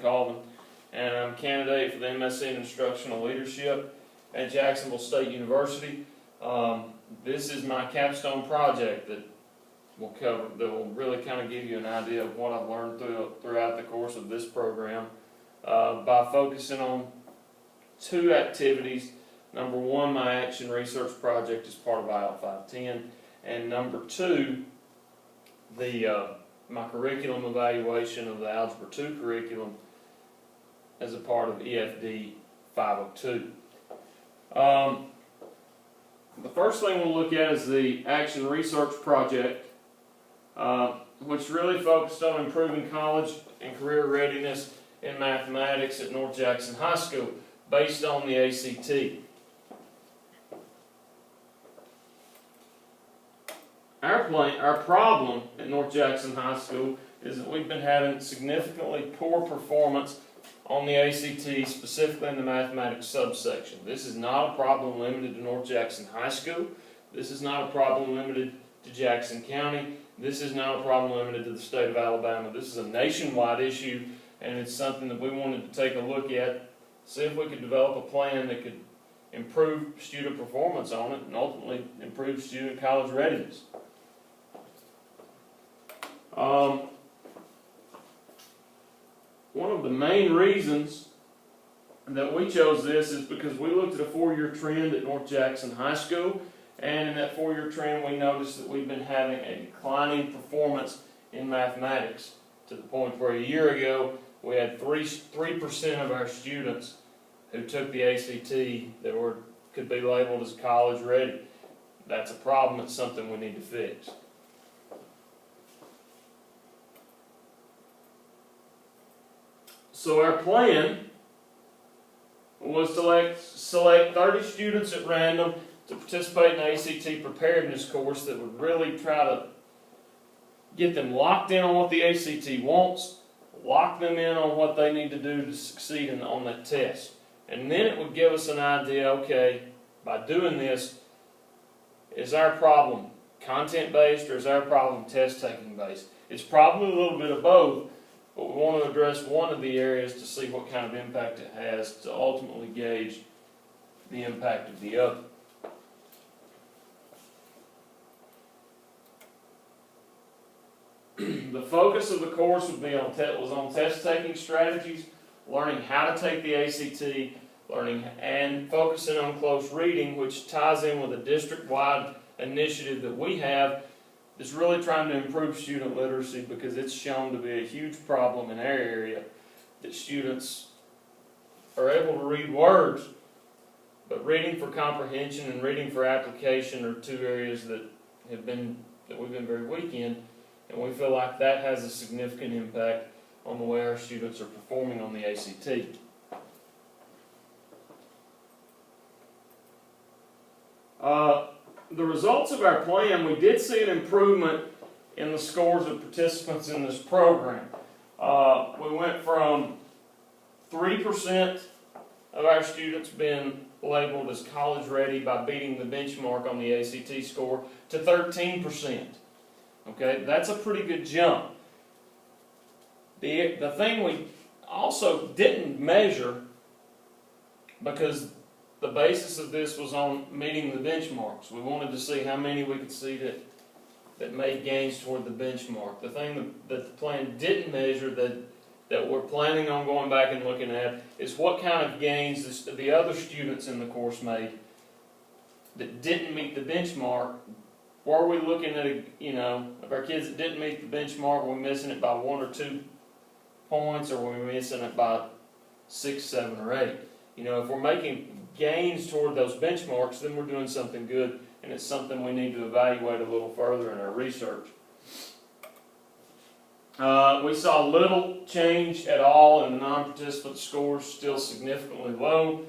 Calvin, and I'm a candidate for the MSc in Instructional Leadership at Jacksonville State University. This is my capstone project that will really kind of give you an idea of what I've learned throughout the course of this program by focusing on two activities. Number one, my action research project is part of IL 510, and number two, my curriculum evaluation of the Algebra 2 curriculum as a part of EFD 502. The first thing we'll look at is the action research project, which really focused on improving college and career readiness in mathematics at North Jackson High School based on the ACT. Our problem at North Jackson High School is that we've been having significantly poor performance on the ACT, specifically in the mathematics subsection. This is not a problem limited to North Jackson High School. This is not a problem limited to Jackson County. This is not a problem limited to the state of Alabama. This is a nationwide issue, and it's something that we wanted to take a look at, see if we could develop a plan that could improve student performance on it and ultimately improve student college readiness. One of the main reasons that we chose this is because we looked at a 4-year trend at North Jackson High School, and in that 4-year trend we noticed that we've been having a declining performance in mathematics to the point where a year ago we had 3% of our students who took the ACT that could be labeled as college ready. That's a problem. It's something we need to fix. So our plan was to select 30 students at random to participate in the ACT preparedness course that would really try to get them locked in on what the ACT wants, lock them in on what they need to do to succeed on that test. And then it would give us an idea, okay, by doing this, is our problem content-based or is our problem test-taking based? It's probably a little bit of both, but we want to address one of the areas to see what kind of impact it has to ultimately gauge the impact of the other. The focus of the course was on test-taking strategies, learning how to take the ACT, learning and focusing on close reading, which ties in with a district-wide initiative that we have that's really trying to improve student literacy, because it's shown to be a huge problem in our area that students are able to read words, but reading for comprehension and reading for application are two areas that we've been very weak in, and we feel like that has a significant impact on the way our students are performing on the ACT. The results of our plan, we did see an improvement in the scores of participants in this program. We went from 3% of our students being labeled as college ready by beating the benchmark on the ACT score to 13%. Okay, that's a pretty good jump. The thing we also didn't measure, because the basis of this was on meeting the benchmarks. We wanted to see how many we could see that made gains toward the benchmark. The thing that the plan didn't measure that we're planning on going back and looking at is what kind of gains the other students in the course made that didn't meet the benchmark. Were we looking at, if our kids that didn't meet the benchmark, were we missing it by 1 or 2 points, or were we missing it by 6, 7, or 8? If we're making gains toward those benchmarks, then we're doing something good, and it's something we need to evaluate a little further in our research. We saw little change at all in the non-participant scores, still significantly low.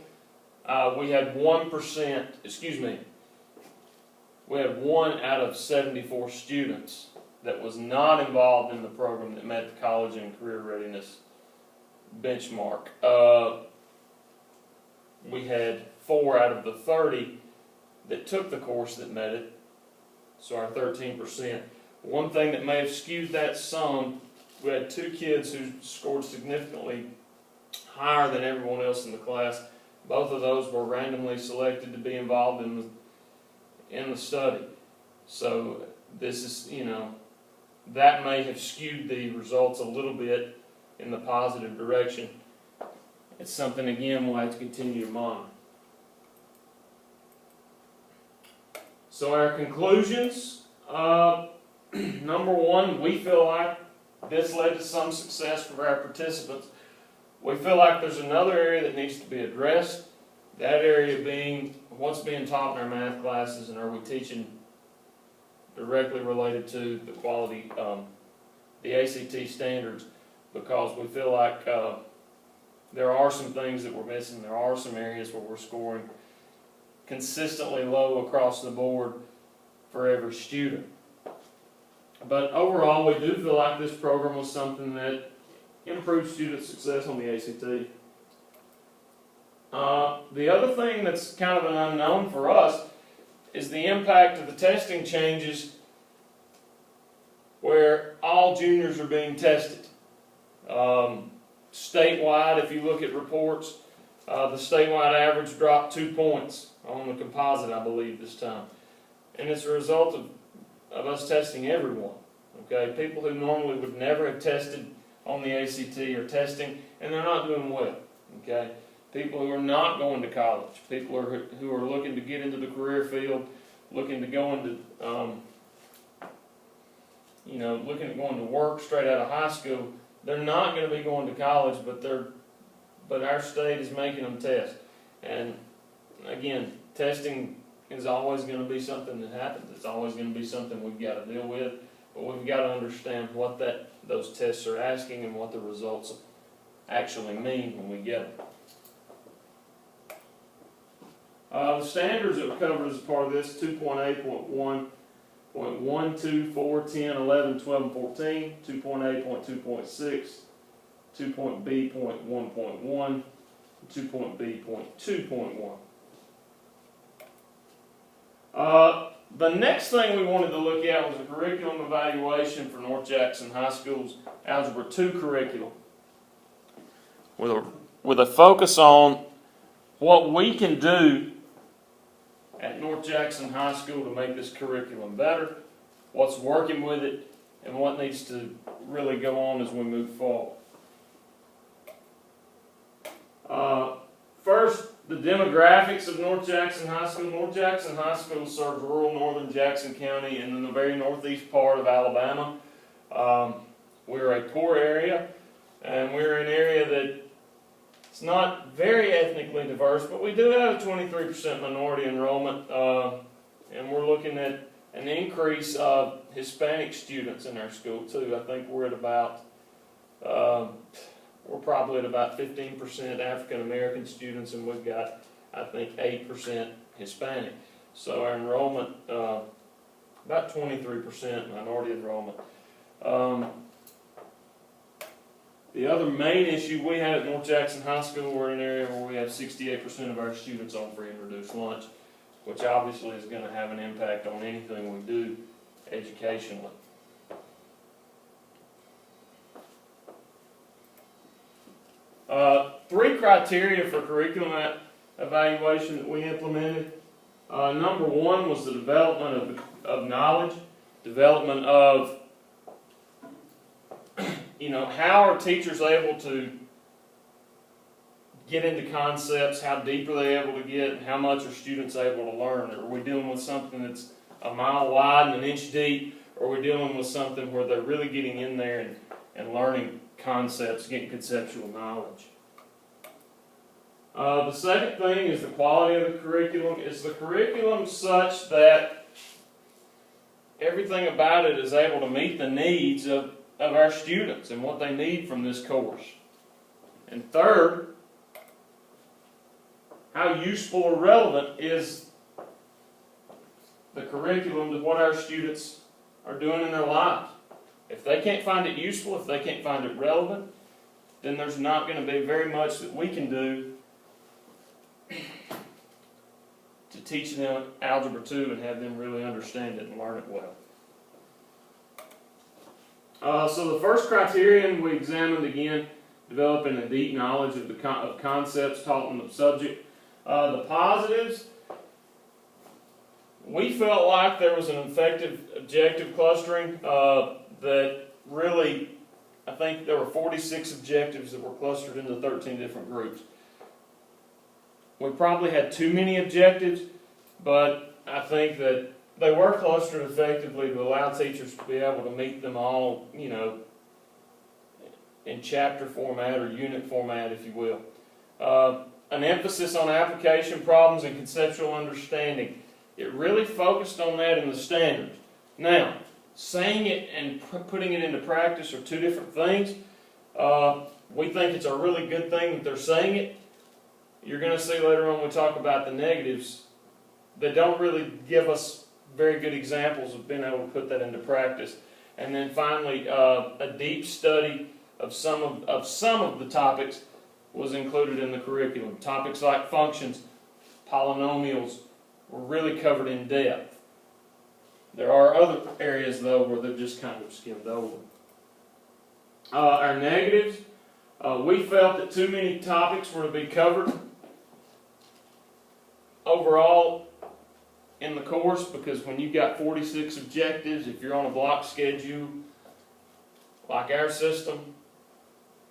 We had 1 out of 74 students that was not involved in the program that met the college and career readiness benchmark. We had 4 out of the 30 that took the course that met it, so our 13%. One thing that may have skewed that some, we had 2 kids who scored significantly higher than everyone else in the class. Both of those were randomly selected to be involved in the study. So this is, that may have skewed the results a little bit in the positive direction. It's something, again, we'll have to continue to monitor. So our conclusions, number one, we feel like this led to some success for our participants. We feel like there's another area that needs to be addressed. That area being what's being taught in our math classes, and are we teaching directly related to the quality, the ACT standards, because we feel like there are some things that we're missing. There are some areas where we're scoring consistently low across the board for every student. But overall, we do feel like this program was something that improved student success on the ACT. The other thing that's kind of an unknown for us is the impact of the testing changes where all juniors are being tested. Statewide, if you look at reports, the statewide average dropped 2 points on the composite, I believe, this time. And it's a result of us testing everyone. Okay, people who normally would never have tested on the ACT are testing, and they're not doing well. Okay, people who are not going to college, people who are looking to get into the career field, looking to go into, looking at going to work straight out of high school, they're not going to be going to college, but our state is making them test. And again, testing is always going to be something that happens. It's always going to be something we've got to deal with, but we've got to understand what those tests are asking and what the results actually mean when we get them. The standards that we covered as part of this: 2.8.1, 2.1, 4, 10, 11, 12, and 14, 2.8.2.6, 2.B.1.1, 2.B.2.1. The next thing we wanted to look at was a curriculum evaluation for North Jackson High School's Algebra 2 curriculum, with a focus on what we can do at North Jackson High School to make this curriculum better, what's working with it, and what needs to really go on as we move forward. First, the demographics of North Jackson High School. North Jackson High School serves rural northern Jackson County and in the very northeast part of Alabama. We're a poor area, and we're an area that it's not very ethnically diverse, but we do have a 23% minority enrollment, and we're looking at an increase of Hispanic students in our school too. I think we're at about, we're probably at about 15% African American students, and we've got, I think, 8% Hispanic. So our enrollment, about 23% minority enrollment. The other main issue we had at North Jackson High School, we're in an area where we have 68% of our students on free and reduced lunch, which obviously is going to have an impact on anything we do educationally. Three criteria for curriculum evaluation that we implemented. Number one was the development of knowledge, development of, how are teachers able to get into concepts, how deep are they able to get, and how much are students able to learn? Are we dealing with something that's a mile wide and an inch deep, or are we dealing with something where they're really getting in there and learning concepts, getting conceptual knowledge? The second thing is the quality of the curriculum. Is the curriculum such that everything about it is able to meet the needs of our students and what they need from this course? And third, how useful or relevant is the curriculum to what our students are doing in their lives? If they can't find it useful, if they can't find it relevant, then there's not going to be very much that we can do to teach them Algebra 2 and have them really understand it and learn it well. So the first criterion we examined, again, developing a deep knowledge of the of concepts taught in the subject. The positives, we felt like there was an effective objective clustering that really, I think there were 46 objectives that were clustered into 13 different groups. We probably had too many objectives, but I think that they were clustered effectively to allow teachers to be able to meet them all, you know, in chapter format or unit format, if you will. An emphasis on application problems and conceptual understanding. It really focused on that in the standards. Now, saying it and putting it into practice are two different things. We think it's a really good thing that they're saying it. You're going to see later on when we talk about the negatives, they don't really give us very good examples of being able to put that into practice. And then finally, a deep study of some of the topics was included in the curriculum. Topics like functions, polynomials were really covered in depth. There are other areas, though, where they're just kind of skimmed over. Our negatives, we felt that too many topics were to be covered overall in the course, because when you've got 46 objectives, if you're on a block schedule like our system,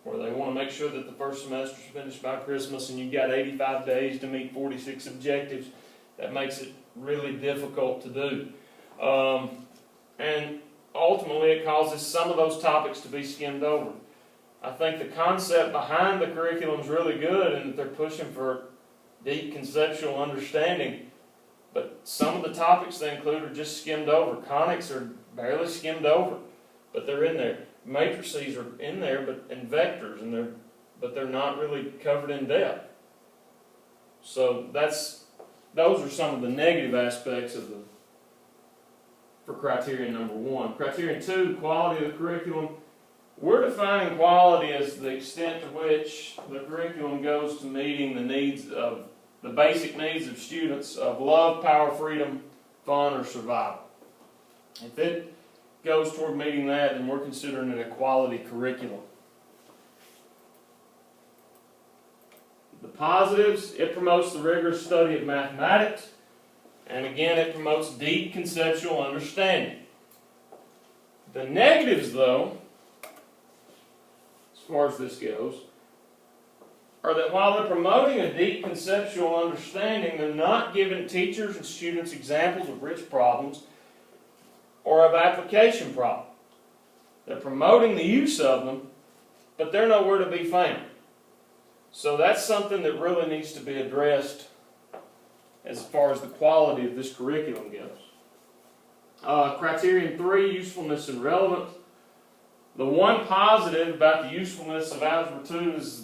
where they want to make sure that the first semester's finished by Christmas and you've got 85 days to meet 46 objectives, that makes it really difficult to do. And ultimately it causes some of those topics to be skimmed over. I think the concept behind the curriculum is really good and that they're pushing for deep conceptual understanding, but some of the topics they include are just skimmed over. Conics are barely skimmed over, but they're in there. Matrices are in there, and vectors, but they're not really covered in depth. So those are some of the negative aspects for criterion number 1. Criterion 2, quality of the curriculum. We're defining quality as the extent to which the curriculum goes to meeting the basic needs of students of love, power, freedom, fun, or survival. If it goes toward meeting that, then we're considering it a quality curriculum. The positives, it promotes the rigorous study of mathematics, and again, it promotes deep conceptual understanding. The negatives, though, as far as this goes, are that while they're promoting a deep conceptual understanding, they're not giving teachers and students examples of rich problems or of application problems. They're promoting the use of them, but they're nowhere to be found. So that's something that really needs to be addressed as far as the quality of this curriculum goes. Criterion 3, usefulness and relevance. The one positive about the usefulness of Algebra 2 is